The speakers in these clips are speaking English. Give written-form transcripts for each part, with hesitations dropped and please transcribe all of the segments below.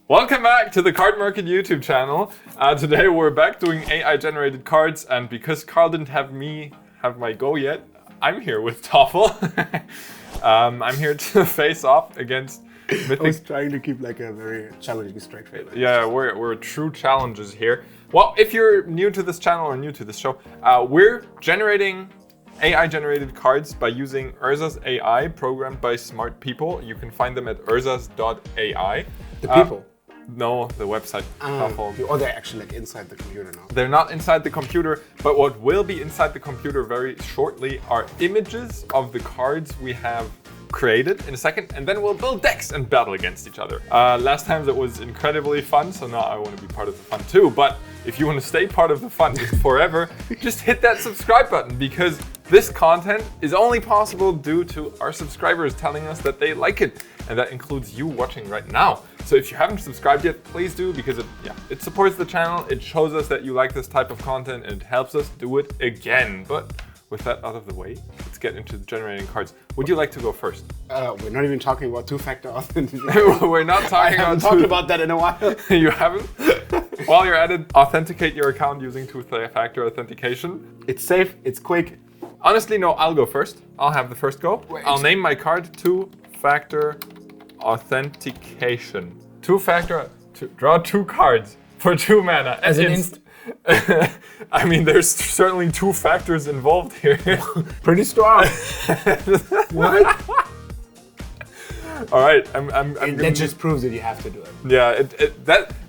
Welcome back to the Cardmarket YouTube channel. Today we're back doing AI-generated cards, and because Carl didn't have my go yet, I'm here with Toffel. I'm here to face off against Mythic. I was trying to keep like a very challenging straight face. Yeah, we're true challenges here. Well, if you're new to this channel or new to this show, we're generating AI-generated cards by using Urza's AI, programmed by smart people. You can find them at urzas.ai. The people? No, the website. Or they're actually like inside the computer now. They're not inside the computer, but what will be inside the computer very shortly are images of the cards we have created in a second, and then we'll build decks and battle against each other. Last time it was incredibly fun, so now I want to be part of the fun too. But if you want to stay part of the fun forever, just hit that subscribe button, because this content is only possible due to our subscribers telling us that they like it, and that includes you watching right now. So if you haven't subscribed yet, please do, because it supports the channel, it shows us that you like this type of content, and it helps us do it again. But with that out of the way, let's get into generating cards. Would you like to go first? We're not even talking about two-factor authentication. We're not talking about that in a while. You haven't? While you're at it, authenticate your account using two-factor authentication. It's safe, it's quick. Honestly, no, I'll go first. I'll have the first go. Wait. I'll name my card two-factor authentication. Draw two cards for 2 mana. As an I mean, there's certainly 2 factors involved here. Pretty strong. What? All right, That just proves that you have to do it. Yeah,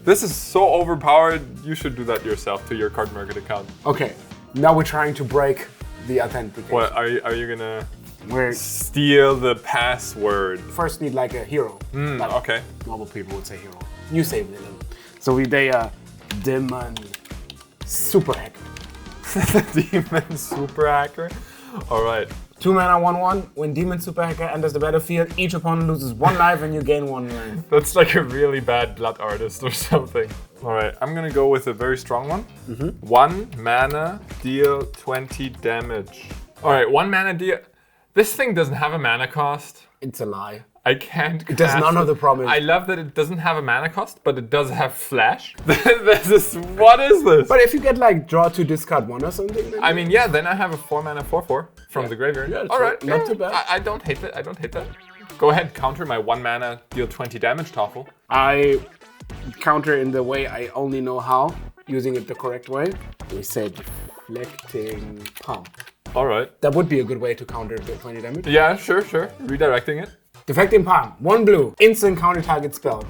this is so overpowered. You should do that yourself to your Cardmarket account. Okay, now we're trying to break the authentication. What are you gonna steal the password? First need like a hero. Like Okay. Normal people would say hero. You say villain. So they demon super hacker. Demon super hacker. All right. 2 mana, 1/1. When Demon Super Hacker enters the battlefield, each opponent loses 1 life and you gain 1 life. That's like a really bad blood artist or something. All right, I'm gonna go with a very strong one. 1 mana, deal 20 damage. All right, 1 mana deal. This thing doesn't have a mana cost. It's a lie. I can't. It does none of the promise. I love that it doesn't have a mana cost, but it does have flash. What is this? But if you get like draw to discard 1 or something, then I mean, yeah, then I have a 4 mana 4/4 from the graveyard. Yeah, all right, not too bad. I don't hate that. I don't hate that. Go ahead, counter my 1 mana, deal 20 damage, Toffel. I counter in the way I only know how, using it the correct way. We say deflecting pump. All right. That would be a good way to counter the 20 damage. Yeah, sure. Redirecting it. Deflecting palm, 1 blue, instant counter target spell.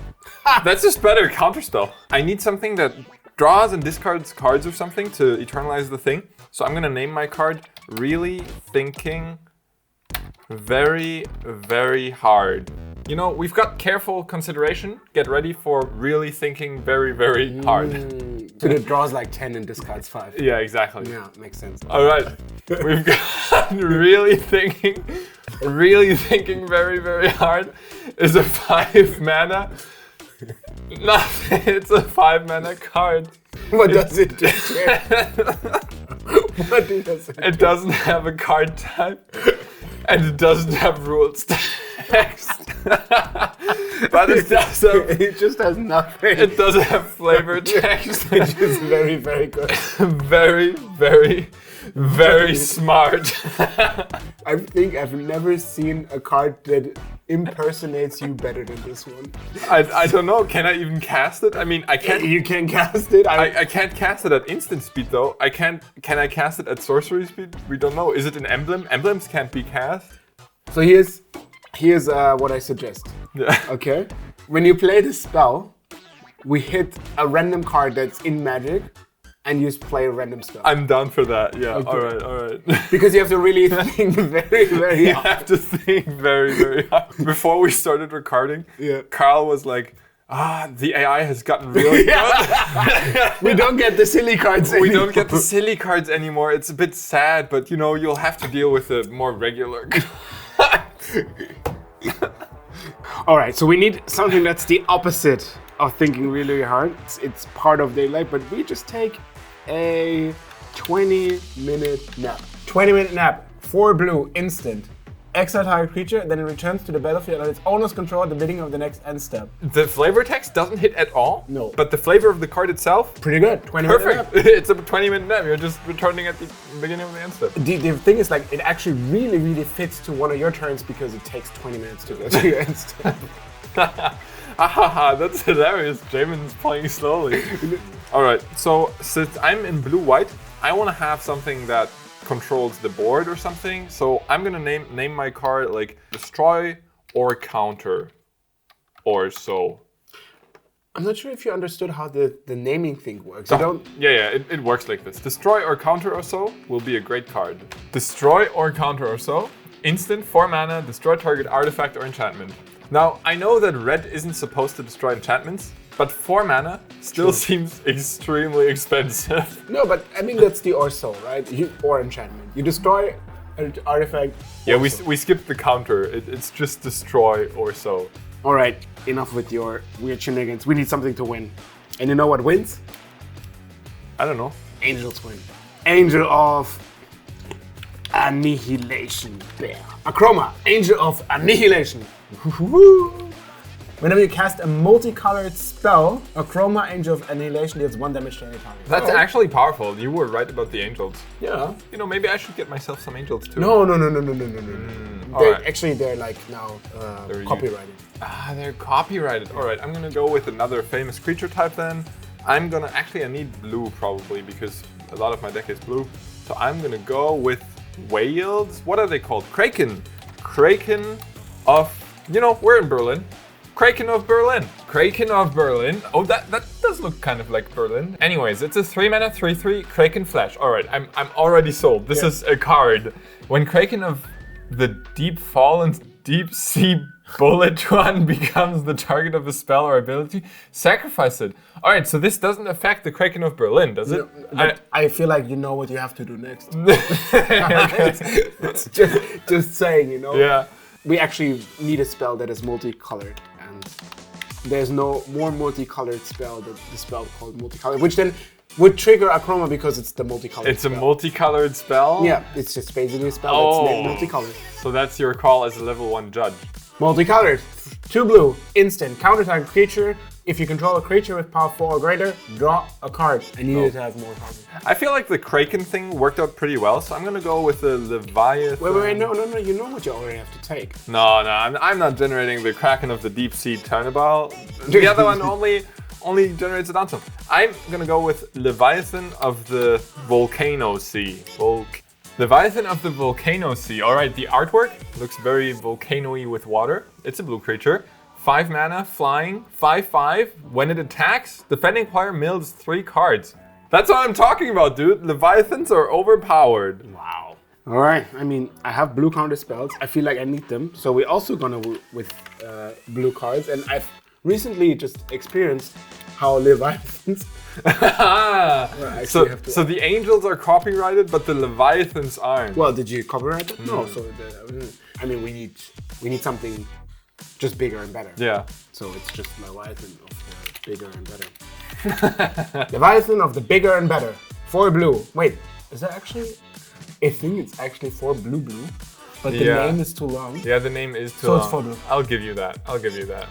That's just better, counterspell. I need something that draws and discards cards or something to eternalize the thing. So I'm gonna name my card Really Thinking Very, Very Hard. You know, we've got careful consideration. Get ready for really thinking very, very hard. So it draws like 10 and discards 5. Yeah, exactly. Yeah, makes sense. All right, we've got really thinking very, very hard is a 5 mana. Nothing, it's a 5 mana card. What does it do? What does it do? It doesn't have a card type, and it doesn't have rules text. But it does have, It just has nothing. it does have flavor text. Which is very, very good. Very, very, very smart. I think I've never seen a card that impersonates you better than this one. I don't know, can I even cast it? I mean, I can't. You can cast it. I can't cast it at instant speed though. Can I cast it at sorcery speed? We don't know. Is it an emblem? Emblems can't be cast. So here's what I suggest. Yeah. Okay? When you play the spell, we hit a random card that's in Magic and you play a random spell. I'm down for that. Yeah. Okay. All right. Because you have to really think very, very You hard. have to think very, very hard. Before we started recording, Carl was like, the AI has gotten really good. We don't get the silly cards anymore. We don't get the silly cards anymore. It's a bit sad, but you know, you'll have to deal with the more regular. All right, so we need something that's the opposite of thinking really hard. It's part of daily life, but we just take a 20-minute nap. 20-minute nap, 4 blue, instant. exile target creature, then it returns to the battlefield on its owner's control at the beginning of the next end step. The flavor text doesn't hit at all. No. But the flavor of the card itself, Pretty good. 20 perfect. minutes. It's a 20-minute nap. You're just returning at the beginning of the end step. The thing is, like, it actually really, really fits to one of your turns because it takes 20 minutes to go to your end step. That's hilarious. Jamin's playing slowly. All right. So since I'm in blue-white, I want to have something that controls the board or something. So I'm gonna name my card like destroy or counter or so. I'm not sure if you understood how the naming thing works. You don't. Yeah, it works like this. Destroy or counter or so will be a great card. Destroy or counter or so. Instant, 4 mana, destroy target artifact or enchantment. Now, I know that red isn't supposed to destroy enchantments, but 4 mana still seems extremely expensive. No, but I mean that's the or so, right? Or enchantment. You destroy an artifact. Yeah, we skipped the counter. It's just destroy or so. All right, enough with your weird shenanigans. We need something to win. And you know what wins? I don't know. Angels win. Angel of Annihilation. There. Akroma, Angel of Annihilation. Whenever you cast a multicolored spell, Akroma, Angel of Annihilation deals 1 damage to any target. That's actually powerful. You were right about the angels. Yeah. You know, maybe I should get myself some angels too. No. Alright. Actually, they're like now copyrighted. They're copyrighted. All right, I'm gonna go with another famous creature type then. I need blue probably because a lot of my deck is blue. So I'm gonna go with whales. What are they called? Kraken. Kraken of, we're in Berlin. Kraken of Berlin. Kraken of Berlin. Oh, that does look kind of like Berlin. Anyways, it's a 3-mana 3/3 Kraken Flash. All right, I'm already sold. This is a card. When Kraken of the Deep Fallen Deep Sea Bullet one becomes the target of a spell or ability, sacrifice it. All right, so this doesn't affect the Kraken of Berlin, does it? I feel like you know what you have to do next. It's just saying, Yeah. We actually need a spell that is multicolored, and there's no more multicolored spell than the spell called multicolored, which then would trigger Akroma because it's the multicolored It's spell. a multicolored spell? Yeah, it's just basically a spell that's named multicolored. So that's your call as a level 1 judge. Multicolored. 2 blue. Instant. Counter target creature. If you control a creature with power 4 or greater, draw a card. I needed to have more cards. I feel like the Kraken thing worked out pretty well, so I'm gonna go with the Leviathan. Wait, no. You know what you already have to take. No, I'm not generating the Kraken of the Deep Sea Turnabout. The other one only generates a downside. I'm gonna go with Leviathan of the Volcano Sea. Leviathan of the Volcano Sea. All right, the artwork looks very volcano-y with water. It's a blue creature. 5 mana, flying, 5/5. When it attacks, defending player mills 3 cards. That's what I'm talking about, dude. Leviathans are overpowered. Wow. All right. I mean, I have blue counter spells. I feel like I need them. So we're also gonna with blue cards, and I've recently just experienced how Leviathans. So the angels are copyrighted, but the Leviathans aren't. Well, did you copyright it? No. So we need something just bigger and better. Yeah. So it's just Leviathan of the bigger and better. Leviathan of the bigger and better. 4 blue. Wait, is that actually? I think it's actually 4 blue, but the name is too long. Yeah, the name is too long. So it's 4 blue. I'll give you that.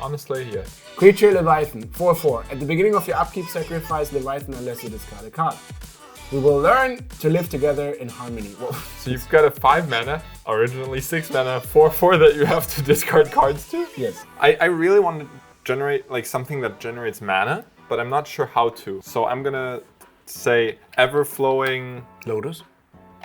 Honestly, yes. Creature Leviathan, 4/4. At the beginning of your upkeep, sacrifice Leviathan unless you discard a card. We will learn to live together in harmony. Whoa. So you've got a 5 mana, originally 6 mana, 4/4 that you have to discard cards to? Yes. I really want to generate like something that generates mana, but I'm not sure how to. So I'm gonna say Everflowing Lotus?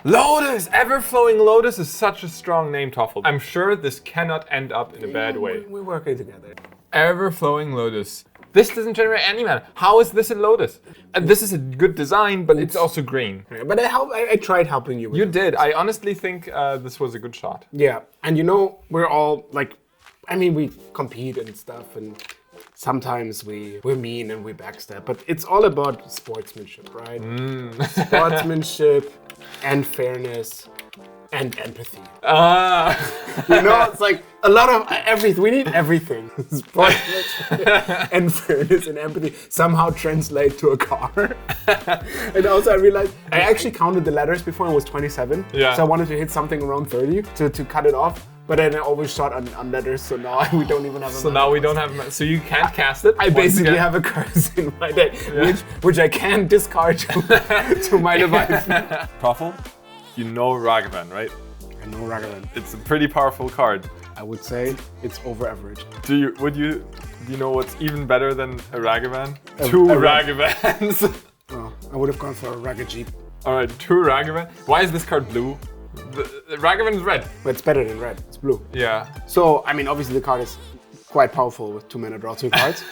Lotus! Everflowing Lotus is such a strong name, Toffel. I'm sure this cannot end up in a bad way. We're working together. Everflowing Lotus. This doesn't generate any mana. How is this a Lotus? This is a good design, but it's also green. Yeah, but I tried helping you with You it. did. I honestly think this was a good shot. Yeah, and we're all like, we compete and stuff, and sometimes we're mean and we backstab, but it's all about sportsmanship, right? Sportsmanship and fairness and empathy. It's like a lot of everything. We need everything. Sportsmanship and fairness and empathy somehow translate to a car. And also I realized, I actually counted the letters before, it was 27. Yeah. So I wanted to hit something around 30 to cut it off. But then I always shot on letters, so now we don't even have a So now we don't have. So you can't cast it. I basically have a curse in my deck, which I can discard to my device. Truffle, you know Ragavan, right? I know Ragavan. It's a pretty powerful card. I would say it's over average. Do you know what's even better than a Ragavan? Two Ragavans. Oh, I would have gone for a Ragajeep. All right, 2 Ragavan. Why is this card blue? The Ragavan is red. But it's better than red. It's blue. Yeah. So, I mean, obviously the card is quite powerful with 2 mana, draw 2 cards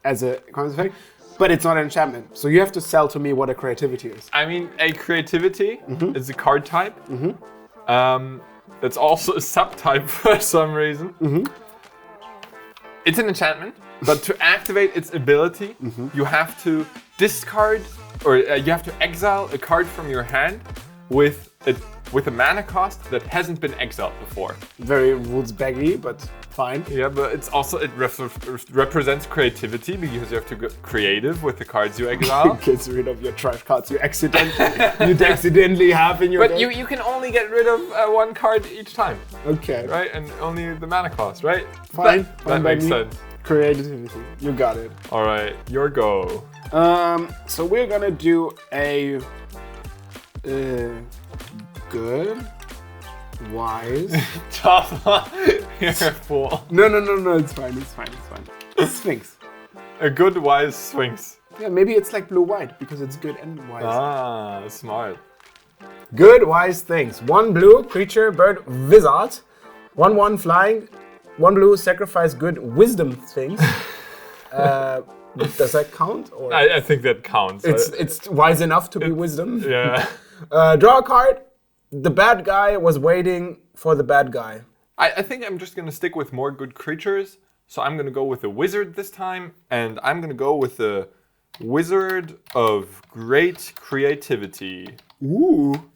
as a counter effect. But it's not an enchantment. So you have to sell to me what a creativity is. I mean, a creativity is a card type. That's also a subtype for some reason. It's an enchantment, but to activate its ability, you have to discard, or you have to exile a card from your hand with a mana cost that hasn't been exiled before. Very rules baggy, but fine. Yeah, but it's also, it represents creativity because you have to go creative with the cards you exile. Gets rid of your trash cards you accidentally have in your deck. But you can only get rid of 1 card each time. Okay. Right? And only the mana cost, right? Fine. That makes sense. Creativity. You got it. All right, your go. So we're gonna do a good, wise. Tough. You're a fool. No, it's fine. Sphinx. A good, wise Sphinx. Yeah, maybe it's like blue-white because it's good and wise. Ah, smart. Good, wise things. 1 blue, creature, bird, wizard. 1/1 flying. 1 blue, sacrifice good wisdom things. Does that count? Or? I think that counts. It's wise enough to be wisdom. Yeah. Draw a card. The bad guy was waiting for the bad guy. I think I'm just going to stick with more good creatures. So I'm going to go with the wizard this time. And I'm going to go with the Wizard of Great Creativity. Ooh.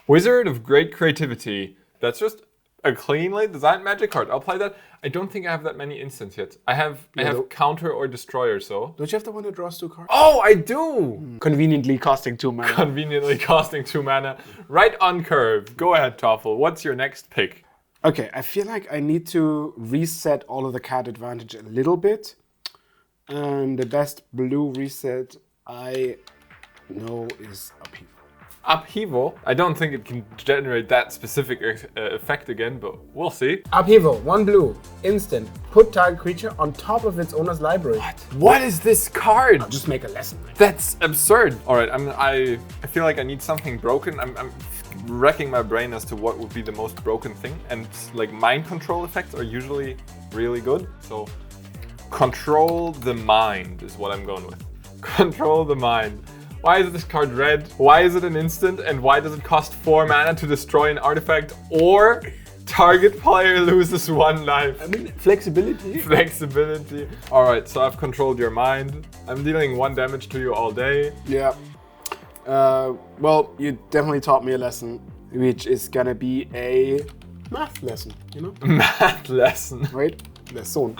Wizard of Great Creativity. That's just a cleanly designed magic card. I'll play that. I don't think I have that many instants yet. I have counter or destroyer, so. Don't you have the one that draws 2 cards? Oh, I do! Conveniently costing 2 mana. Conveniently costing 2 mana. Right on curve. Go ahead, Toffel. What's your next pick? Okay, I feel like I need to reset all of the card advantage a little bit. And the best blue reset I know is Upheaval. Upheaval? I don't think it can generate that specific effect again, but we'll see. Upheaval, 1 blue, instant. Put target creature on top of its owner's library. What is this card? I'll just make a lesson. That's absurd. All right, I feel like I need something broken. I'm wrecking my brain as to what would be the most broken thing, and like mind control effects are usually really good. So control the mind is what I'm going with. Control the mind. Why is this card red? Why is it an instant? And why does it cost 4 mana to destroy an artifact or target player loses 1 life? I mean, flexibility. Flexibility. All right, so I've controlled your mind. I'm dealing 1 damage to you all day. Yeah. Well, you definitely taught me a lesson, which is gonna be a math lesson, you know? Math lesson. Right? Lesson.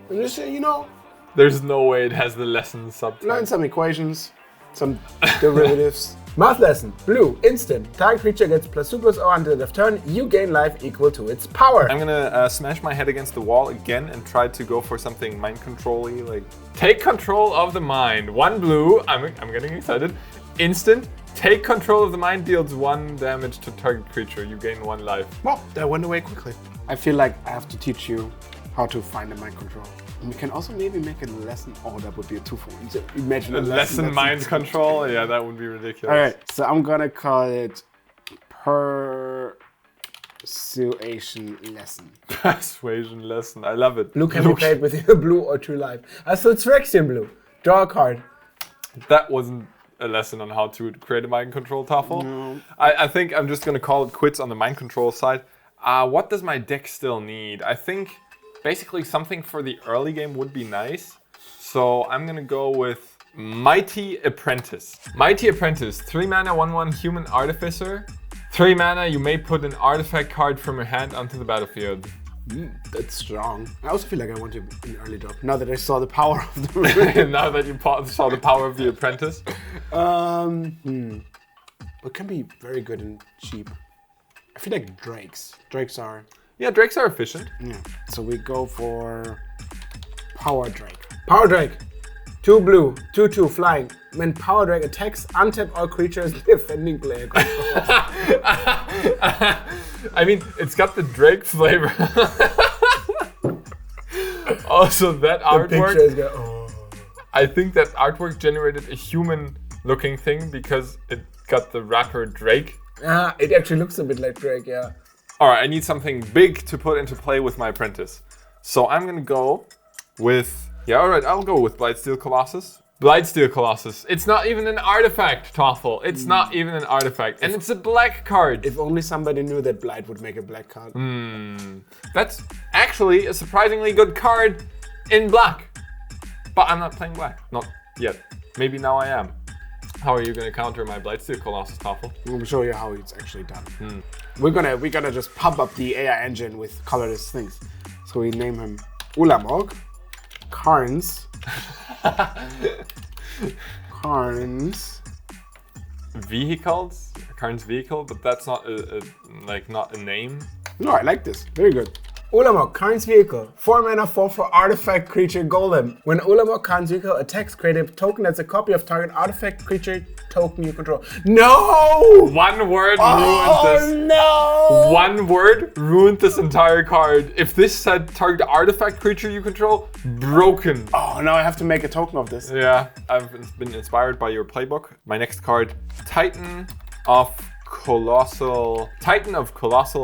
And just, you know, there's no way it has the lesson subtitle. Learn some equations, some derivatives. Math lesson. Blue, instant. Target creature gets +2/+0 until end of turn. You gain life equal to its power. I'm gonna smash my head against the wall again and try to go for something mind control-y, like take control of the mind. 1 blue. I'm getting excited. Instant. Take control of the mind, deals 1 damage to target creature. You gain 1 life. Well, that went away quickly. I feel like I have to teach you how to find a mind control. And we can also maybe make a lesson. Oh, that would be a 2-for-1. So imagine a lesson mind control. Yeah, that would be ridiculous. All right, so I'm gonna call it persuasion lesson. Persuasion lesson. I love it. Blue can be played with either blue or 2 life. So it's Phyrexian blue. Draw a card. That wasn't a lesson on how to create a mind control, Toffel. No. I think I'm just gonna call it quits on the mind control side. What does my deck still need? I think basically something for the early game would be nice. So I'm gonna go with Mighty Apprentice. Mighty Apprentice, 3 mana, 1/1 human artificer. 3 mana, you may put an artifact card from your hand onto the battlefield. That's strong. I also feel like I want to in early drop. Now that I saw the power of the now that you saw the power of the apprentice. But can be very good and cheap. I feel like drakes. Drakes are... Yeah, drakes are efficient. Yeah. So we go for Power Drake. Power Drake. 2 blue, 2/2 flying. When Power Drake attacks, untap all creatures defending player controls. I mean, it's got the Drake flavor. Also, that artwork. I think that artwork generated a human-looking thing because it got the rapper Drake. It actually looks a bit like Drake, yeah. All right, I need something big to put into play with my apprentice. So I'm gonna go with... Yeah, all right, I'll go with Blightsteel Colossus. Blightsteel Colossus. It's not even an artifact, Toffel. It's not even an artifact. And it's a black card. If only somebody knew that Blight would make a black card. That's actually a surprisingly good card in black. But I'm not playing black. Not yet. Maybe now I am. How are you going to counter my Blightsteel Colossus, Toffel? We'll show you how it's actually done. We're gonna just pump up the AI engine with colorless things. So we name him Ulamog. Karns. Karns. Vehicles? Karn's vehicle, but that's not not a name. No, I like this. Very good. Ulamog, Karn's vehicle. 4 mana, 4/4 artifact creature golem. When Ulamog, Karn's vehicle attacks, create a token that's a copy of target artifact creature token you control. No! One word ruined this. No! One word ruined this entire card. If this said target artifact creature you control, broken. Oh, now I have to make a token of this. Yeah, I've been inspired by your playbook. My next card, Titan of Colossal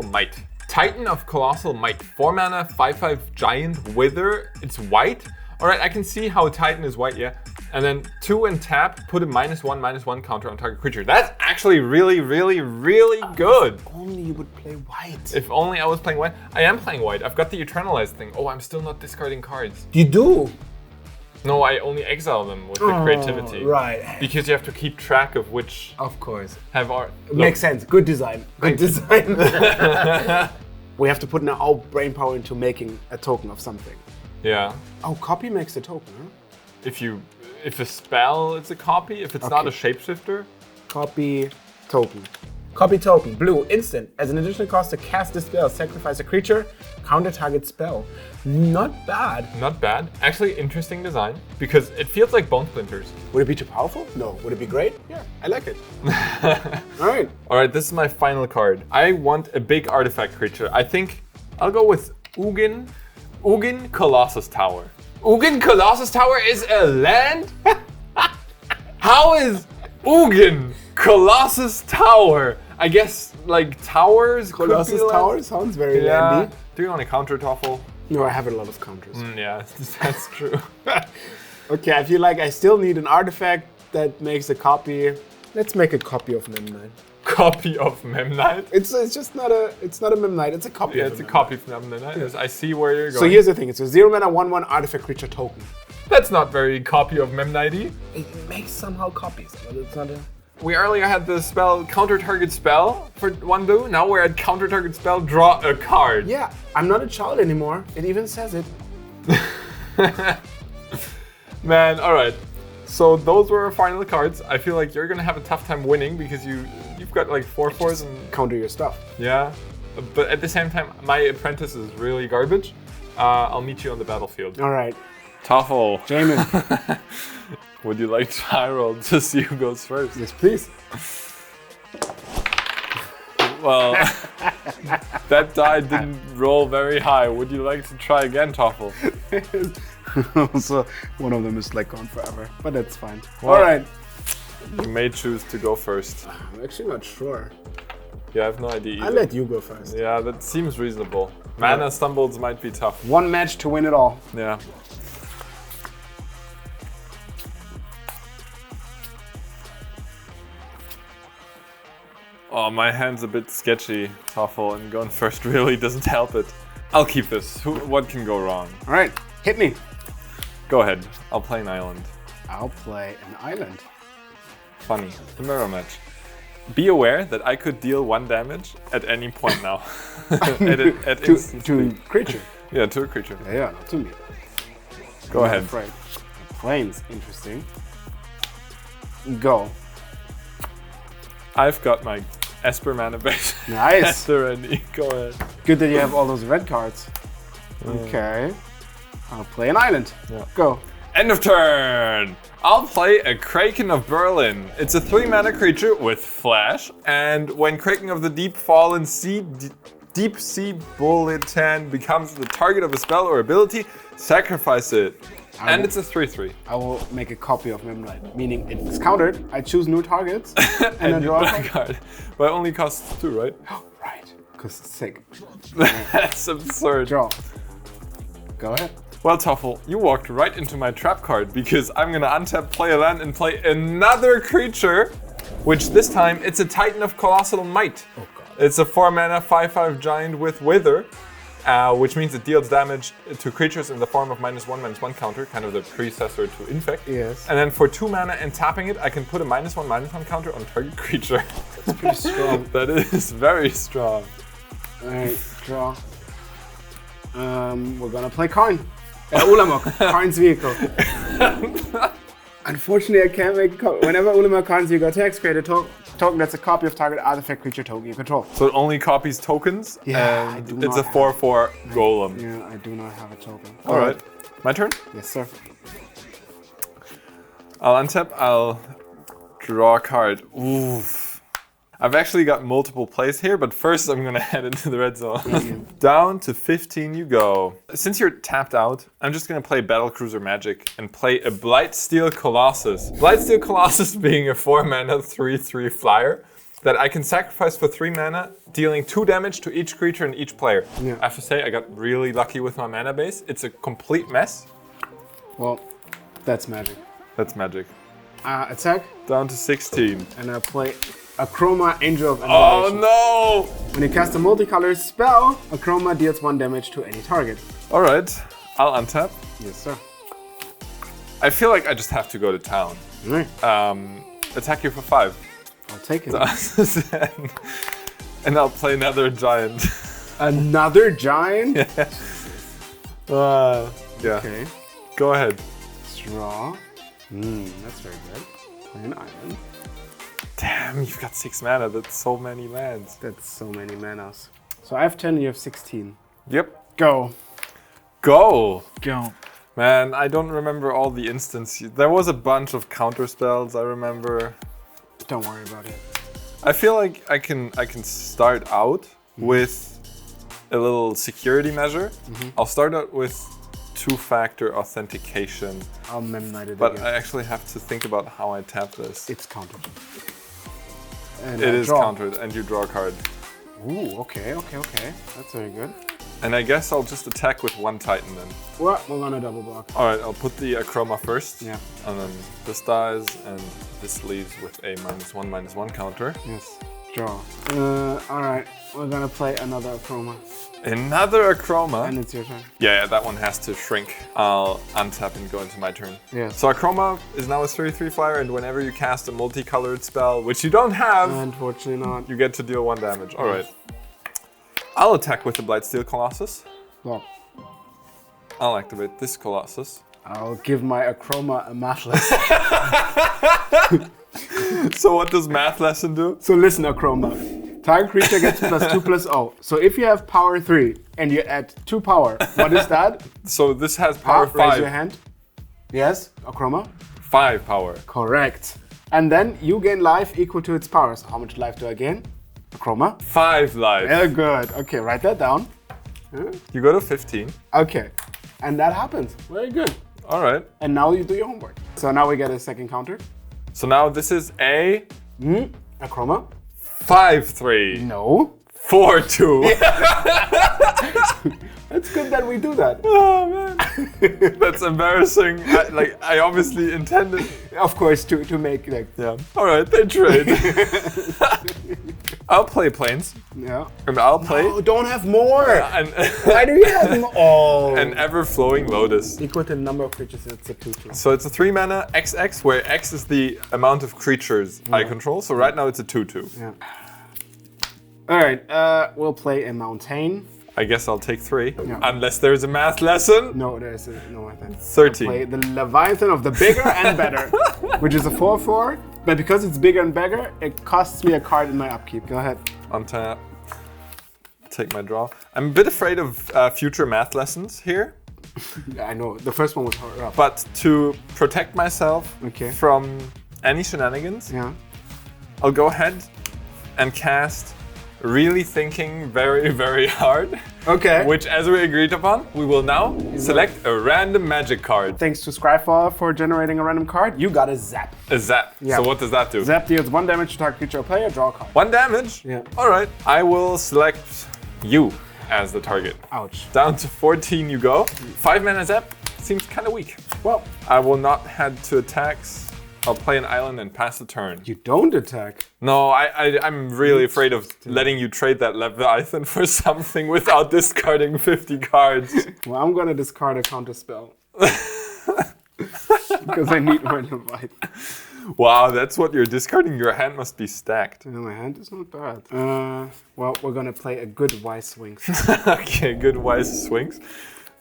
Might. Titan of Colossal Might. 4 mana, 5/5 giant wither. It's white. Alright, I can see how Titan is white, yeah. And then 2 and tap, put a -1/-1 counter on target creature. That's actually really, really, really good. If only you would play white. If only I was playing white. I am playing white. I've got the Eternalized thing. Oh, I'm still not discarding cards. You do? No, I only exile them with the creativity. Right. Because you have to keep track of which Of course. have art. Makes sense. Good design. Good design. We have to put now our brain power into making a token of something. Yeah. Oh, copy makes the token, huh? If a spell is a copy, if it's not a shapeshifter. Copy token. Copy token. Blue. Instant. As an additional cost to cast this spell, sacrifice a creature, counter target spell. Not bad. Not bad. Actually, interesting design because it feels like Bone Splinters. Would it be too powerful? No. Would it be great? Yeah, I like it. All right. All right, this is my final card. I want a big artifact creature. I think I'll go with Ugin. Ugin Colossus Tower. Ugin Colossus Tower is a land? How is Ugin Colossus Tower? I guess like towers. Colossus Tower sounds very landy. Do you want to counter Toffel? No, I have a lot of counters. Yeah, that's true. Okay, I feel like I still need an artifact that makes a copy. Let's make a copy of Memnite. Copy of Memnite? It's just not a Memnite, it's a copy of it's a copy of Memnite. Yes, I see where you're going. So here's the thing, it's a 0 mana 1/1 artifact creature token. That's not very copy of Memnite. It makes somehow copies, but it's not a... We earlier had the spell counter target spell for 1 blue. Now we're at counter target spell, draw a card. Yeah, I'm not a child anymore. It even says it. Man, alright. So those were our final cards. I feel like you're gonna have a tough time winning because you've got like 4/4s and counter your stuff. Yeah, but at the same time, my apprentice is really garbage. I'll meet you on the battlefield. All right. Toffel. Jamin. Would you like to roll to see who goes first? Yes, please. Well, that die didn't roll very high. Would you like to try again, Toffel? Also, one of them is like gone forever, but that's fine. Well, all right. You may choose to go first. I'm actually not sure. Yeah, I have no idea either. I'll let you go first. Yeah, that seems reasonable. Mana stumbles might be tough. One match to win it all. Yeah. Oh, my hand's a bit sketchy, Toffel, and going first really doesn't help it. I'll keep this. What can go wrong? All right, hit me. Go ahead. I'll play an island. I'll play an island. Funny. The mirror match. Be aware that I could deal 1 damage at any point now. to creature. Yeah, to a creature. Yeah, not to me. Go ahead. Afraid. Plains, interesting. Go. I've got my Esper mana base. Nice. Esther and E. Go ahead. Good that you have all those red cards. Okay. I'll play an island. Yeah. Go. End of turn! I'll play a Kraken of Berlin. It's a 3-mana creature with flash, and when Kraken of the Deep Fallen Sea, Deep Sea Bulletin becomes the target of a spell or ability, sacrifice it. And it's a 3/3. I will make a copy of Memrite, meaning it's countered. I choose new targets and then you draw draw a a card. card. But it only costs 2, right? Right, because it's sick. That's absurd. Draw. Go ahead. Well, Toffel, you walked right into my trap card because I'm gonna untap, play a land, and play another creature, which this time it's a Titan of Colossal Might. Oh god. It's a 4-mana 5/5 giant with Wither, which means it deals damage to creatures in the form of -1/-1 counter, kind of the predecessor to Infect. Yes. And then for 2 mana and tapping it, I can put a -1/-1 counter on target creature. It's pretty strong. That is very strong. Alright, draw. We're gonna play Karn. Ulamog, Karn's vehicle. Unfortunately, I can't make whenever Ulamog Karn's vehicle attacks, create a token that's a copy of target artifact creature token you control. So it only copies tokens, Yeah, and it's a 4/4 golem. Yeah, I do not have a token. Alright, my turn? Yes, sir. I'll untap, I'll draw a card. Oof. I've actually got multiple plays here, but first I'm gonna head into the red zone. Down to 15 you go. Since you're tapped out, I'm just gonna play Battlecruiser Magic and play a Blightsteel Colossus. Blightsteel Colossus being a 4-mana 3/3 flyer that I can sacrifice for 3 mana, dealing 2 damage to each creature and each player. Yeah. I have to say, I got really lucky with my mana base. It's a complete mess. Well, that's magic. That's magic. Attack, Down to 16. and I play Achroma, Angel of Oh Annihilation. no! When you cast a multicolored spell, Achroma deals 1 damage to any target. Alright, I'll untap. Yes, sir. I feel like I just have to go to town. Alright, Attack you for 5. I'll take it. And I'll play another giant. Another giant? Yeah. Okay. Go ahead. Draw. That's very good. Play an island. Damn, you've got 6 mana. That's so many lands. That's so many manas. So I have 10, you have 16. Yep. Go. Go! Go. Man, I don't remember all the instances. There was a bunch of counter spells, I remember. Don't worry about it. I feel like I can start out with a little security measure. I'll start out with 2-factor authentication. I'll Memnite it But again. I actually have to think about how I tap this. It's countered. And It I is draw. countered, and you draw a card. Ooh, okay. That's very good. And I guess I'll just attack with 1 Titan then. Well, we're gonna double block. Alright, I'll put the Achroma first. Yeah. And then this dies, and this leaves with a -1/-1 counter. Yes. Draw. Alright. We're gonna play another Achroma. Another Achroma. And it's your turn. Yeah, that one has to shrink. I'll untap and go into my turn. Yes. So Achroma is now a 3/3 flyer, and whenever you cast a multicolored spell, which you don't have, Unfortunately not. you get to deal 1 damage. Alright. I'll attack with the Blightsteel Colossus. Block. I'll activate this Colossus. I'll give my Achroma a math lesson. So what does Math Lesson do? So listen, Achroma. Target creature gets +2/+0. So if you have power 3 and you add 2 power, what is that? So this has power Raise your 5. hand. Yes, Achroma. 5 power. Correct. And then you gain life equal to its power. So how much life do I gain? Achroma. 5 life. Very good. Okay, write that down. You go to 15. Okay. And that happens. Very good. Alright. And now you do your homework. So now we get a second counter. So now this is a Achroma. 5/3. No. 4/2. It's good that we do that. Oh man. That's embarrassing. I obviously intended. Of course, to make like Yeah. Alright, they trade. I'll play Plains. yeah. And I'll play Oh, don't have more. an, Why do you have them all? an ever-flowing Lotus. Equal to the number of creatures. It's a 2/2. So it's a 3-mana XX, where X is the amount of creatures I control. So right now it's a 2/2. Yeah. All right. We'll play a mountain. I guess I'll take 3. Yeah. Unless there's a math lesson. No, no. I think. 13. Play the Leviathan of the bigger and better, which is a 4/4 But because it's bigger and bigger, it costs me a card in my upkeep. Go ahead. Untap. Take my draw. I'm a bit afraid of future math lessons here. Yeah, I know. The first one was hard up. But to protect myself Okay. from any shenanigans, Yeah. I'll go ahead and cast Really Thinking Very, Very Hard. Okay. Which, as we agreed upon, we will now select a random magic card. Thanks to Scryfall for generating a random card, you got a zap. A zap. Yeah. So what does that do? Zap deals 1 damage to target creature or player, draw a card. 1 damage? Yeah. Alright. I will select you as the target. Ouch. Down to 14 you go. 5 mana zap seems kind of weak. Well, I will not head to attacks. I'll play an island and pass the turn. you don't attack. No, I'm really afraid of letting you trade that Leviathan for something without discarding 50 cards. Well, I'm gonna discard a counter spell. Because I need my Leviathan. Wow, that's what you're discarding. Your hand must be stacked. Yeah, my hand is not bad. Well, we're gonna play a good wise swing. Okay, good wise swings.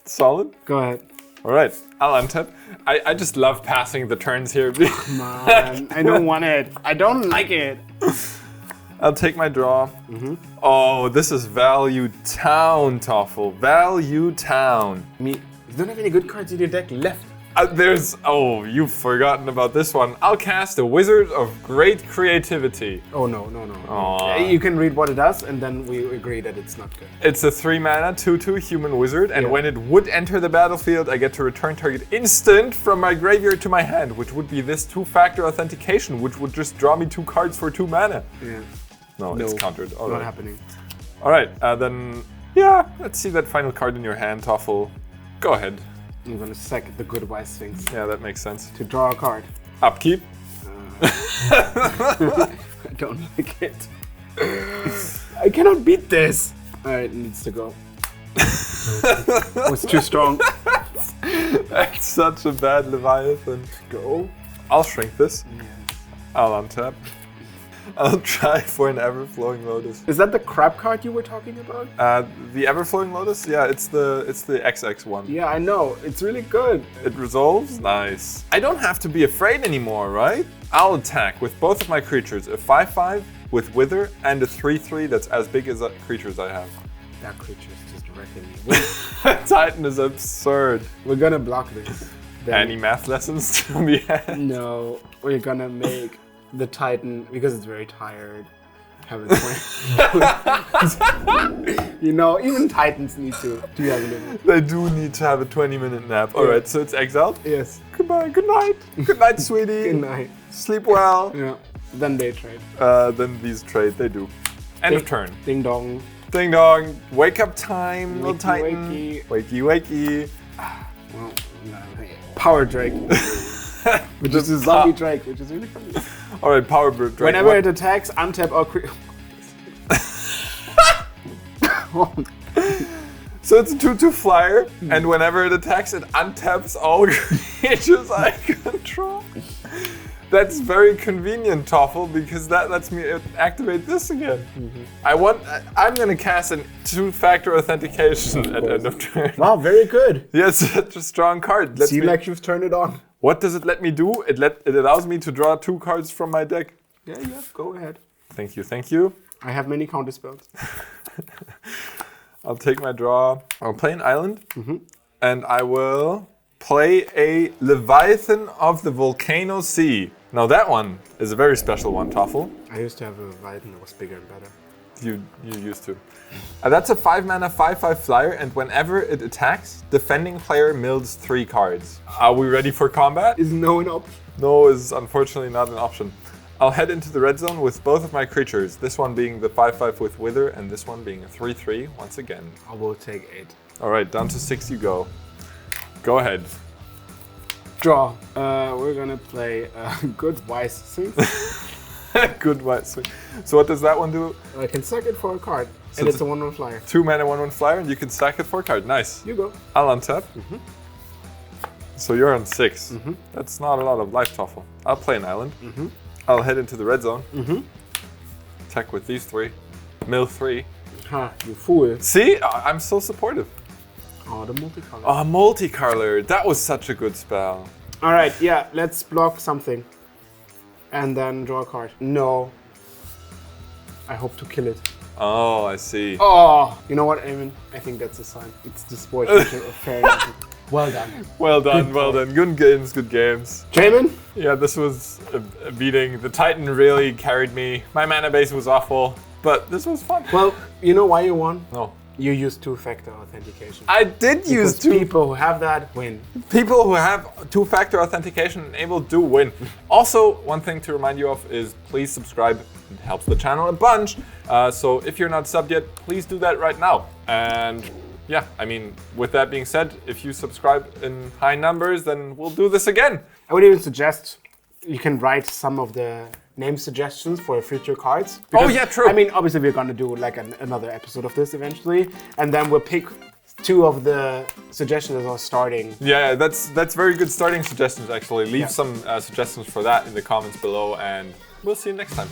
Solid. Go ahead. All right, I'll untap. I just love passing the turns here. Man, I don't want it. I don't like it. I'll take my draw. Oh, this is Value Town, Toffel. Value Town. You don't have any good cards in your deck left. You've forgotten about this one. I'll cast a Wizard of Great Creativity. Oh, no. Aw. You can read what it does, and then we agree that it's not good. It's a 3 mana, 2/2 human wizard, and Yeah. when it would enter the battlefield, I get to return target instant from my graveyard to my hand, which would be this 2-factor authentication, which would just draw me 2 cards for 2 mana. Yeah. No, it's countered. All Not right. happening. All right, yeah, let's see that final card in your hand, Toffel. Go ahead. I'm gonna sack the good wise things Yeah, that makes sense. to draw a card. Upkeep. I don't like it. I cannot beat this. Alright, it needs to go. Was too strong. That's such a bad Leviathan. Go. I'll shrink this. Yeah. I'll untap. I'll try for an Everflowing Lotus. Is that the crab card you were talking about? The Everflowing Lotus? Yeah, it's the XX one. Yeah, I know. It's really good. It resolves? Nice. I don't have to be afraid anymore, right? I'll attack with both of my creatures, a 5/5 with Wither and a 3/3 that's as big as the creatures I have. That creature is just wrecking me. Titan is absurd. We're gonna block this. Then- Any math lessons to be had? No, we're gonna make the Titan, because it's very tired, have a 20. Even Titans need to have a limit. They do need to have a 20-minute nap. Alright, so it's exiled? Yes. Goodbye, good night. Good night, sweetie. Good night. Sleep well. Yeah. Then they trade. Then these trade, they do. End of turn. Ding dong. Ding dong. Wake up time, little Wakey, Titan. wakey. Wakey, wakey. Well, no. Power Drake. Which is a zombie Drake, which is really funny. Alright, Power Drake. Whenever it attacks, untap all creatures. So it's a 2/2 flyer, and whenever it attacks, it untaps all creatures I control. That's very convenient, Toffel, because that lets me activate this again. I'm gonna cast a 2-factor authentication at end of turn. Wow, very good. Yes, such a strong card. Seems like you've turned it on. What does it let me do? It allows me to draw 2 cards from my deck. Yeah, go ahead. Thank you. I have many counter spells. I'll take my draw. I'll play an island, and I will play a Leviathan of the Volcano Sea. Now that one is a very special one, Toffel. I used to have a Leviathan that was bigger and better. You used to. That's a 5 mana 5/5 flyer, and whenever it attacks, defending player mills 3 cards. Are we ready for combat? Is no an option? No is unfortunately not an option. I'll head into the red zone with both of my creatures, this one being the 5/5 with Wither, and this one being a 3/3 once again. I will take 8. Alright, down to 6 you go. Go ahead. Draw. We're gonna play good wise things. Good white swing. So what does that one do? I can sack it for a card, So and it's a 1/1 flyer. 2 mana 1/1 flyer, and you can stack it for a card. Nice. You go. I'll untap. So you're on 6. That's not a lot of life, Toffel. I'll play an island. I'll head into the red zone. Attack with these 3. Mill 3. Ha, you fool. See? I'm so supportive. Oh, the multicolor. Oh, multicolor. That was such a good spell. Alright, yeah, let's block something. and then draw a card. No. I hope to kill it. Oh, I see. Oh, you know what, Eamon? I think that's a sign. It's the sportsmanship of fair enough. Well done. Well done, well done. Good games, good games. Jamin? Yeah, this was a beating. The Titan really carried me. My mana base was awful, but this was fun. Well, you know why you won? No. You used two-factor authentication. I did use Because people who have that win. People who have two-factor authentication enabled do win. Also, one thing to remind you of is please subscribe. It helps the channel a bunch. So if you're not subbed yet, please do that right now. And yeah, I mean, with that being said, if you subscribe in high numbers, then we'll do this again. I would even suggest you can write some of the name suggestions for future cards. Oh yeah, true. I mean, obviously we're gonna do like another episode of this eventually, and then we'll pick 2 of the suggestions that are starting. Yeah, that's very good starting suggestions actually. Leave Yeah. some suggestions for that in the comments below, and we'll see you next time.